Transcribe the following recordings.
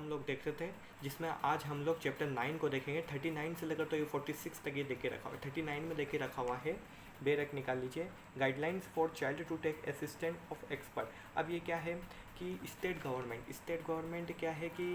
हम लोग देख रहे थे, जिसमें आज हम लोग चैप्टर 9 को देखेंगे। 39 से लेकर तो ये 46 तक ये देखे रखा हुआ है। 39 में देखे रखा हुआ है, बेरक निकाल लीजिए, guidelines for child to take assistant of expert. अब ये क्या है कि स्टेट गवर्नमेंट क्या है कि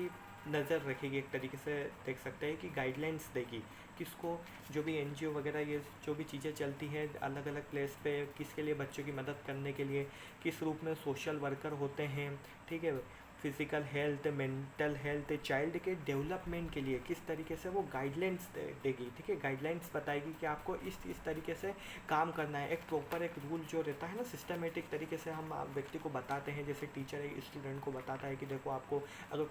नज़र रखेगी, एक तरीके से देख सकते हैं कि गाइडलाइंस देगी किसको, जो भी एनजीओ वगैरह ये जो भी चीज़ें चलती हैं अलग अलग प्लेस पे, किसके लिए, बच्चों की मदद करने के लिए, किस रूप में सोशल वर्कर होते हैं, ठीक है, physical health, mental health, child के डेवलपमेंट के लिए किस तरीके से वो गाइडलाइंस देगी, ठीक है, गाइडलाइंस बताएगी कि आपको इस तरीके से काम करना है। एक प्रॉपर एक रूल जो रहता है ना, सिस्टमेटिक तरीके से हम व्यक्ति को बताते हैं, जैसे टीचर एक स्टूडेंट को बताता है कि देखो आपको अगर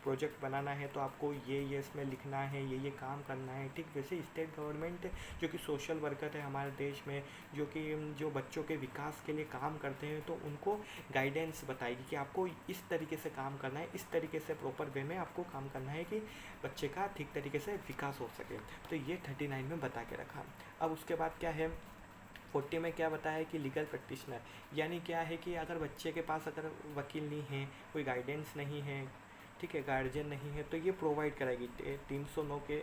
प्रोजेक्ट बनाना है तो आपको ये इसमें लिखना है, ये काम करना है, ठीक। वैसे स्टेट गवर्नमेंट जो कि सोशल वर्कर है हमारे देश में, जो बच्चों के विकास के लिए काम करते हैं, तो उनको गाइडेंस बताएगी कि आपको इस तरीके से काम करना है, इस तरीके से प्रॉपर वे में आपको काम करना है कि बच्चे का ठीक तरीके से विकास हो सके। तो ये 39 में बता के रखा। अब उसके बाद क्या है, 40 में क्या बताया है कि लीगल प्रैक्टिशनर, यानी क्या है कि अगर बच्चे के पास अगर वकील नहीं है, कोई गाइडेंस नहीं है, ठीक है, गार्जियन नहीं है, तो ये प्रोवाइड कराएगी। 309 के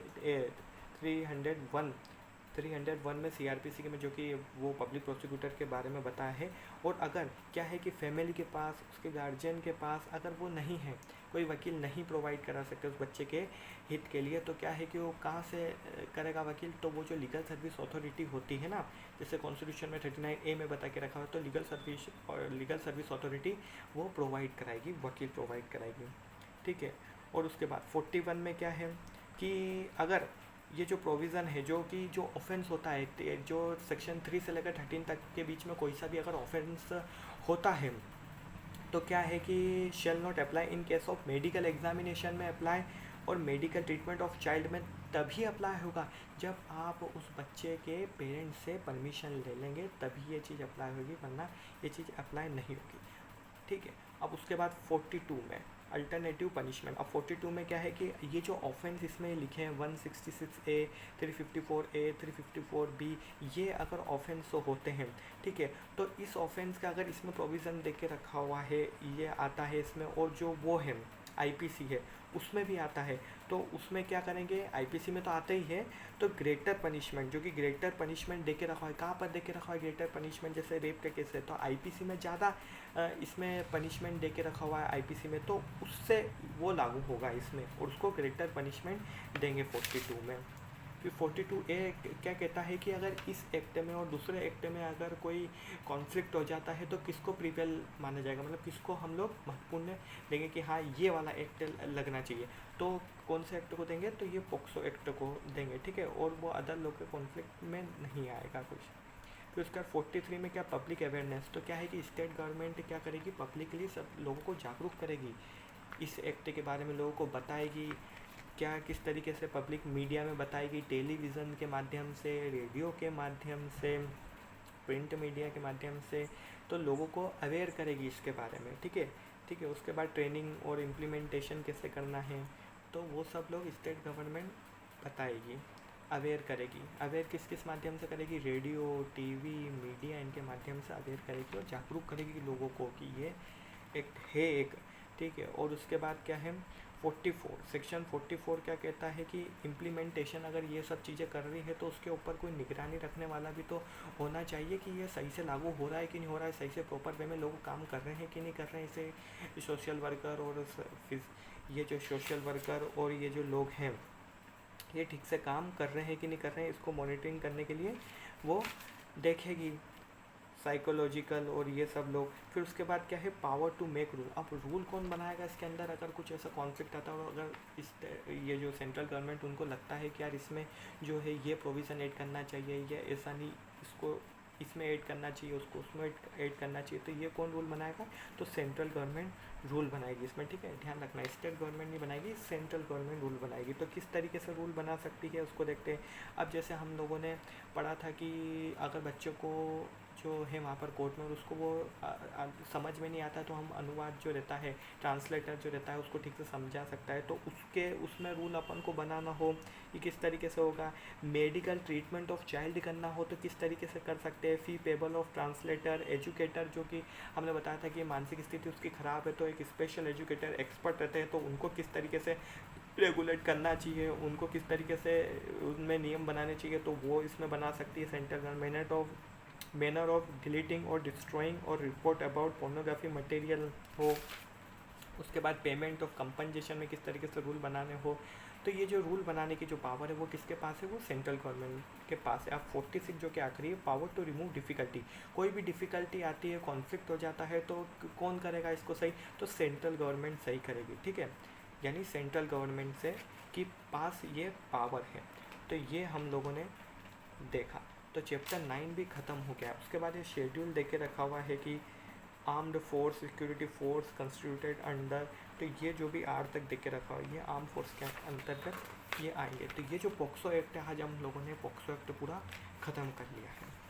301 में सीआरपीसी के में, जो कि वो पब्लिक प्रोसिक्यूटर के बारे में बताया है। और अगर क्या है कि फैमिली के पास, उसके गार्जियन के पास अगर वो नहीं है, कोई वकील नहीं प्रोवाइड करा सकते उस बच्चे के हित के लिए, तो क्या है कि वो कहाँ से करेगा वकील, तो वो जो लीगल सर्विस अथॉरिटी होती है ना, जैसे कॉन्स्टिट्यूशन में 39A में बता के रखा हुआ, तो लीगल सर्विस अथॉरिटी वो प्रोवाइड कराएगी, वकील प्रोवाइड कराएगी, ठीक है। और उसके बाद 41 में क्या है कि अगर ये जो प्रोविज़न है, जो ऑफेंस होता है, जो सेक्शन 3 से लेकर 13 तक के बीच में कोई सा भी अगर ऑफेंस होता है, तो क्या है कि shall not apply in case of medical examination में अप्लाई, और मेडिकल ट्रीटमेंट ऑफ चाइल्ड में तभी अप्लाई होगा जब आप उस बच्चे के पेरेंट्स से परमिशन ले लेंगे, तभी ये चीज़ अप्लाई होगी, वरना ये चीज़ अप्लाई नहीं होगी, ठीक है। अब उसके बाद 42 में अल्टरनेटिव पनिशमेंट। अब 42 में क्या है कि ये जो ऑफेंस इसमें लिखे हैं 166A, 354A, 354B, ये अगर ऑफेंस होते हैं, ठीक है, तो इस ऑफेंस का अगर इसमें प्रोविज़न दे के रखा हुआ है, ये आता है इसमें, और जो वो है आईपीसी है उसमें भी आता है, तो उसमें क्या करेंगे, आईपीसी में तो आता ही है, तो ग्रेटर पनिशमेंट, जो कि ग्रेटर पनिशमेंट दे के रखा है, कहाँ पर दे के रखा है ग्रेटर पनिशमेंट, जैसे रेप का केस है तो आईपीसी में ज़्यादा इसमें पनिशमेंट दे के रखा हुआ है आईपीसी में, तो उससे वो लागू होगा इसमें, और उसको ग्रेटर पनिशमेंट देंगे 42 में। फिर 42A क्या कहता है कि अगर इस एक्ट में और दूसरे एक्ट में अगर कोई कॉन्फ्लिक्ट हो जाता है, तो किसको प्रिवेल माना जाएगा, मतलब किसको हम लोग महत्वपूर्ण देंगे कि हाँ ये वाला एक्ट लगना चाहिए, तो कौन से एक्ट को देंगे, तो ये पोक्सो एक्ट को देंगे, ठीक है, और वो अदर लोग के कॉन्फ्लिक्ट में नहीं आएगा कुछ। फिर उसका 43 में क्या, पब्लिक अवेयरनेस, तो क्या है कि स्टेट गवर्नमेंट क्या करेगी, पब्लिक के लिए सब लोगों को जागरूक करेगी, इस एक्ट के बारे में लोगों को बताएगी, क्या किस तरीके से पब्लिक मीडिया में बताएगी, टेलीविज़न के माध्यम से, रेडियो के माध्यम से, प्रिंट मीडिया के माध्यम से, तो लोगों को अवेयर करेगी इसके बारे में, ठीक है, ठीक है। उसके बाद ट्रेनिंग और इम्प्लीमेंटेशन कैसे करना है, तो वो सब लोग स्टेट गवर्नमेंट बताएगी, अवेयर करेगी। अवेयर किस माध्यम से करेगी, रेडियो, टीवी, मीडिया, इनके माध्यम से अवेयर करेगी और जागरूक करेगी लोगों को कि ये एक्ट है एक, ठीक है। और उसके बाद क्या है, 44 सेक्शन 44 क्या कहता है कि इम्प्लीमेंटेशन, अगर ये सब चीज़ें कर रही है तो उसके ऊपर कोई निगरानी रखने वाला भी तो होना चाहिए कि ये सही से लागू हो रहा है कि नहीं हो रहा है, सही से प्रॉपर वे में लोग काम कर रहे हैं कि नहीं कर रहे हैं। इसे सोशल वर्कर और ये जो सोशल वर्कर और ये जो लोग हैं, ये ठीक से काम कर रहे हैं कि नहीं कर रहे हैं, इसको मॉनिटरिंग करने के लिए वो देखेगी, साइकोलॉजिकल और ये सब लोग। फिर उसके बाद क्या है, पावर टू मेक रूल। अब रूल कौन बनाएगा इसके अंदर, अगर कुछ ऐसा कॉन्फ्लिक्ट आता है और अगर ये जो सेंट्रल गवर्नमेंट उनको लगता है कि यार इसमें जो है ये प्रोविज़न ऐड करना चाहिए, या ऐसा नहीं, इसको इसमें ऐड करना चाहिए, उसको उसमें ऐड करना चाहिए, तो ये कौन रूल बनाएगा, तो सेंट्रल गवर्नमेंट रूल बनाएगी इसमें, ठीक है, ध्यान रखना, स्टेट गवर्नमेंट नहीं बनाएगी, सेंट्रल गवर्नमेंट रूल बनाएगी। तो किस तरीके से रूल बना सकती है उसको देखते हैं। अब जैसे हम लोगों ने पढ़ा था कि अगर बच्चों को जो है वहाँ पर कोर्ट में और उसको वो समझ में नहीं आता, तो हम अनुवाद जो रहता है, ट्रांसलेटर जो रहता है, उसको ठीक से समझा सकता है। तो उसके उसमें रूल अपन को बनाना हो कि किस तरीके से होगा। मेडिकल ट्रीटमेंट ऑफ चाइल्ड करना हो तो किस तरीके से कर सकते हैं। फ़ी पेबल ऑफ ट्रांसलेटर, एजुकेटर जो कि हमने बताया था कि मानसिक स्थिति उसकी ख़राब है, तो एक स्पेशल एजुकेटर एक्सपर्ट रहते हैं, तो उनको किस तरीके से रेगुलेट करना चाहिए, उनको किस तरीके से उनमें नियम बनाने चाहिए, तो वो इसमें बना सकती है central government. Manner of deleting और डिस्ट्रॉइंग और रिपोर्ट अबाउट पोर्नोग्राफी मटेरियल हो। उसके बाद पेमेंट ऑफ कंपनसेशन में किस तरीके से रूल बनाने हो। तो ये जो रूल बनाने की जो पावर है वो किसके पास है, वो सेंट्रल गवर्नमेंट के पास है। अब 46 जो कि आखिरी है, पावर टू रिमूव डिफ़िकल्टी। कोई भी डिफ़िकल्टी आती है, कॉन्फ्लिक्ट हो जाता है, तो कौन करेगा इसको सही, तो सेंट्रल गवर्नमेंट सही करेगी, ठीक है। यानी सेंट्रल गवर्नमेंट से कि पास ये पावर है। तो ये हम लोगों ने देखा। तो चैप्टर 9 भी ख़त्म हो गया। उसके बाद ये शेड्यूल दे के रखा हुआ है कि armed force, security force constituted under, तो ये जो भी आर तक देख के रखा हुआ है ये आर्म फोर्स के अंतर्गत ये आएंगे। तो ये जो पॉक्सो एक्ट है, आज हम लोगों ने पॉक्सो एक्ट पूरा ख़त्म कर लिया है।